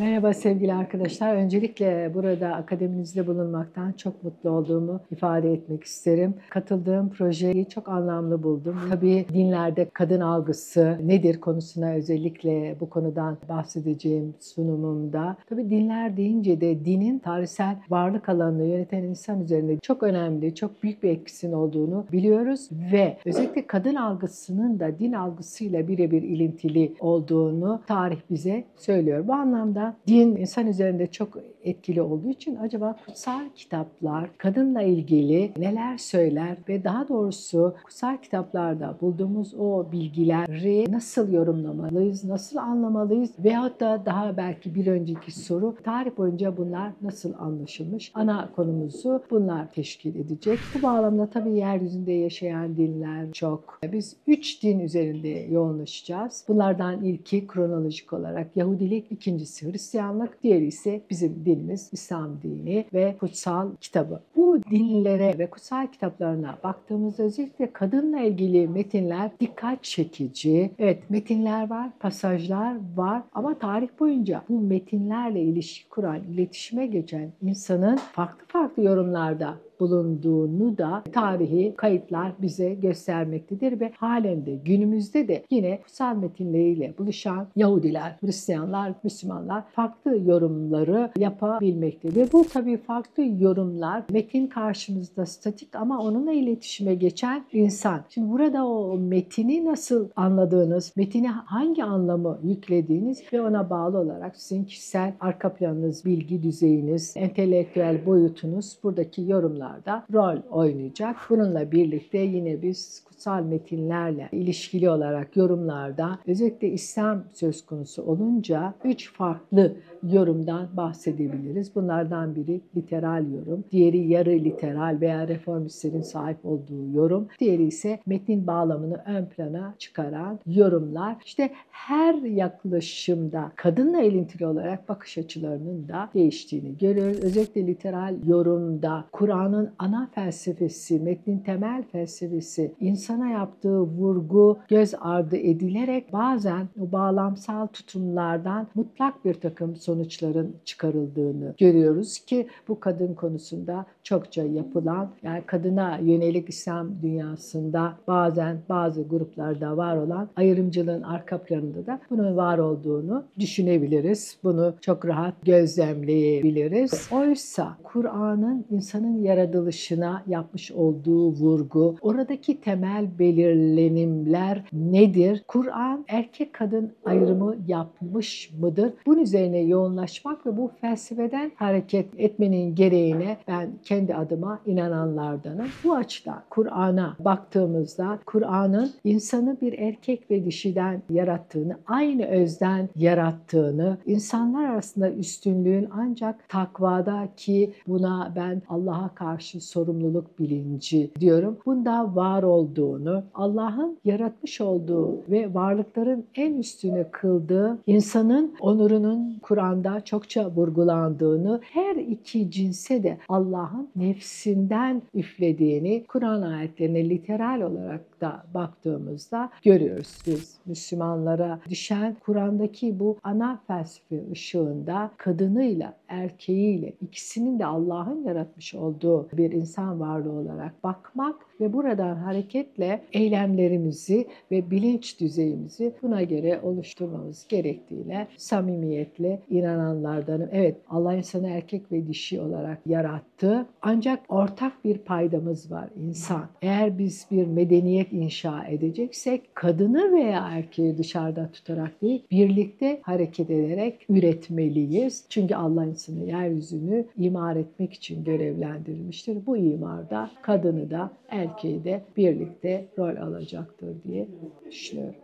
Merhaba sevgili arkadaşlar. Öncelikle burada akademinizde bulunmaktan çok mutlu olduğumu ifade etmek isterim. Katıldığım projeyi çok anlamlı buldum. Tabii dinlerde kadın algısı nedir konusuna özellikle bu konudan bahsedeceğim sunumumda. Tabii dinler deyince de dinin tarihsel varlık alanını yöneten insan üzerinde çok önemli, çok büyük bir etkisinin olduğunu biliyoruz ve özellikle kadın algısının da din algısıyla birebir ilintili olduğunu tarih bize söylüyor. Bu anlamda din insan üzerinde çok etkili olduğu için acaba kutsal kitaplar kadınla ilgili neler söyler ve daha doğrusu kutsal kitaplarda bulduğumuz o bilgileri nasıl yorumlamalıyız, nasıl anlamalıyız veyahut da daha belki bir önceki soru tarih boyunca bunlar nasıl anlaşılmış? Ana konumuzu bunlar teşkil edecek. Bu bağlamda tabii yeryüzünde yaşayan dinler çok. Biz 3 din üzerinde yoğunlaşacağız. Bunlardan ilki kronolojik olarak Yahudilik, ikincisi Hristiyanlık, diğeri ise bizim dinimiz İslam dini ve kutsal kitabı. Bu dinlere ve kutsal kitaplarına baktığımızda özellikle kadınla ilgili metinler dikkat çekici. Evet, metinler var, pasajlar var ama tarih boyunca bu metinlerle ilişki kuran, iletişime geçen insanın farklı farklı yorumlarda bulunduğunu da tarihi kayıtlar bize göstermektedir ve halen de günümüzde de yine kutsal metinleriyle buluşan Yahudiler, Hristiyanlar, Müslümanlar farklı yorumları yapabilmektedir. Bu tabii farklı yorumlar metin karşımızda statik ama onunla iletişime geçen insan. Şimdi burada o metini nasıl anladığınız, metine hangi anlamı yüklediğiniz ve ona bağlı olarak sizin kişisel arka planınız, bilgi düzeyiniz, entelektüel boyutunuz buradaki yorumlarda rol oynayacak. Bununla birlikte yine biz kutsal metinlerle ilişkili olarak yorumlarda özellikle İslam söz konusu olunca 3 farklı yorumdan bahsedebiliriz. Bunlardan biri literal yorum, diğeri yarı literal veya reformistlerin sahip olduğu yorum, diğeri ise metnin bağlamını ön plana çıkaran yorumlar. İşte her yaklaşımda kadınla ilintili olarak bakış açılarının da değiştiğini görüyoruz. Özellikle literal yorumda Kur'an'ın ana felsefesi, metnin temel felsefesi, insana yaptığı vurgu göz ardı edilerek bazen o bağlamsal tutumlardan mutlak bir takım sonuçların çıkarıldığını görüyoruz ki bu kadın konusunda çokça yapılan, yani kadına yönelik İslam dünyasında bazen bazı gruplarda var olan ayrımcılığın arka planında da bunun var olduğunu düşünebiliriz. Bunu çok rahat gözlemleyebiliriz. Oysa Kur'an'ın insanın yaratılışına yapmış olduğu vurgu, oradaki temel belirlenimler nedir? Kur'an erkek kadın ayrımı yapmış mıdır? Bunun üzerine yoğunlaşmak ve bu felsefeden hareket etmenin gereğine ben kendi adıma inananlardanım. Bu açıdan Kur'an'a baktığımızda Kur'an'ın insanı bir erkek ve dişiden yarattığını, aynı özden yarattığını, insanlar arasında üstünlüğün ancak takvada ki buna ben Allah'a karşı sorumluluk bilinci diyorum. Bunda var olduğunu, Allah'ın yaratmış olduğu ve varlıkların en üstünü kıldığı insanın onurunun Kur'an'da çokça vurgulandığını, her iki cinse de Allah'ın nefsinden üflediğini Kur'an ayetlerine literal olarak da baktığımızda görüyoruz. Biz Müslümanlara düşen Kur'an'daki bu ana felsefe ışığında kadınıyla erkeğiyle ikisinin de Allah'ın yaratmış olduğu bir insan varlığı olarak bakmak ve buradan hareketle eylemlerimizi ve bilinç düzeyimizi buna göre oluşturmamız gerektiğiyle samimiyetle inananlardanım. Evet, Allah insanı erkek ve dişi olarak yarattı. Ancak ortak bir paydamız var, insan. Eğer biz bir medeniyet inşa edeceksek kadını veya erkeği dışarıda tutarak değil, birlikte hareket ederek üretmeliyiz. Çünkü Allah insanı yeryüzünü imar etmek için görevlendirilmiştir. Bu imarda kadını da erkeği de birlikte rol alacaktır diye düşünüyorum.